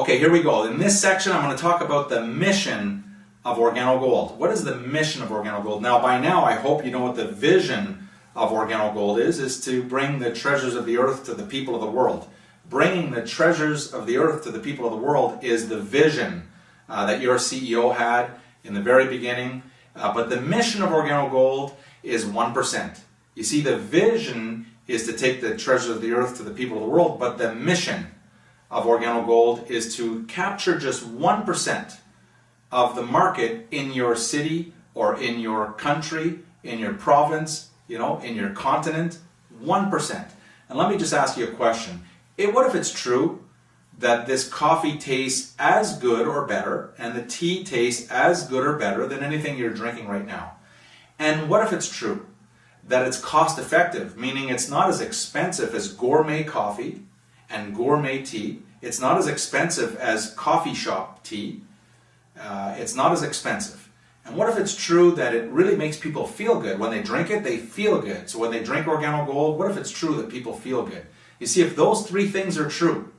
Okay, here we go. In this section, I'm going to talk about the mission of Organo Gold. What is the mission of Organo Gold? Now, by now, I hope you know what the vision of Organo Gold is to bring the treasures of the earth to the people of the world. Bringing the treasures of the earth to the people of the world is the vision that your CEO had in the very beginning. But the mission of Organo Gold is 1%. You see, the vision is to take the treasures of the earth to the people of the world, but the mission of Organo Gold is to capture just 1% of the market in your city or in your country, in your province, in your continent. 1%. And let me just ask you a question. What if it's true that this coffee tastes as good or better and the tea tastes as good or better than anything you're drinking right now? And what if it's true that it's cost effective, meaning it's not as expensive as gourmet coffee and gourmet tea? It's not as expensive as coffee shop tea. It's not as expensive. And what if it's true that it really makes people feel good? When they drink it, they feel good. So when they drink Organo Gold, what if it's true that people feel good? You see, if those three things are true,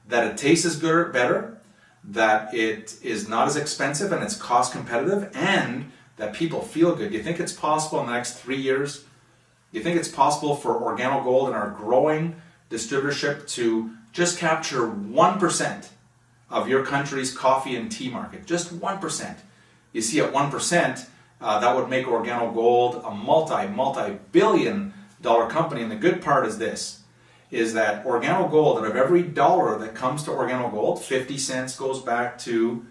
that it tastes as good or better, that it is not as expensive and it's cost competitive, and that people feel good, do you think it's possible in the next 3 years? Do you think it's possible for Organo Gold and our growing distributorship to just capture 1% of your country's coffee and tea market? Just 1%. You see, at 1%, that would make Organo Gold a multi-billion dollar company. And the good part is this, is that Organo Gold, out of every dollar that comes to Organo Gold, 50 cents goes back to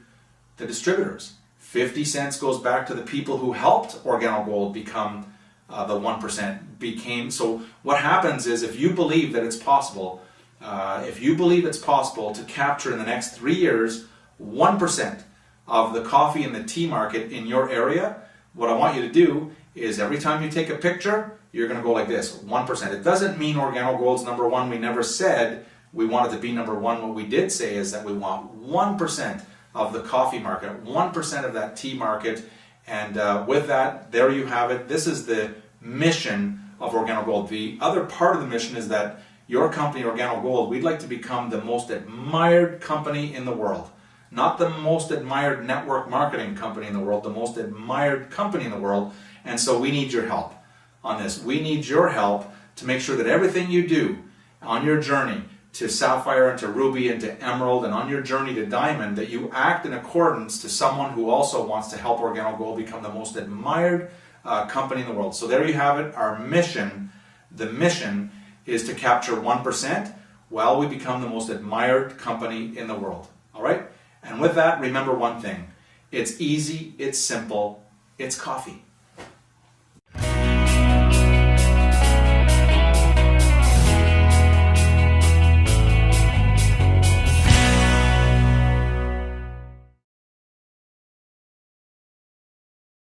the distributors. 50 cents goes back to the people who helped Organo Gold become the 1%. So what happens is, if you believe that it's possible, to capture in the next 3 years 1% of the coffee and the tea market in your area, what I want you to do is every time you take a picture, you're going to go like this, 1%. It doesn't mean Organo Gold's number one. We never said we wanted to be number one. What we did say is that we want 1% of the coffee market, 1% of that tea market. And with that, there you have it. This is the mission of Organo Gold. The other part of the mission is that your company, Organo Gold, we'd like to become the most admired company in the world. Not the most admired network marketing company in the world, the most admired company in the world. And so we need your help on this. We need your help to make sure that everything you do on your journey to sapphire and to ruby and to emerald and on your journey to diamond, that you act in accordance to someone who also wants to help Organo Gold become the most admired company in the world. So there you have it, our mission. The mission is to capture 1% while we become the most admired company in the world. All right? And with that, remember one thing. It's easy, it's simple, it's coffee.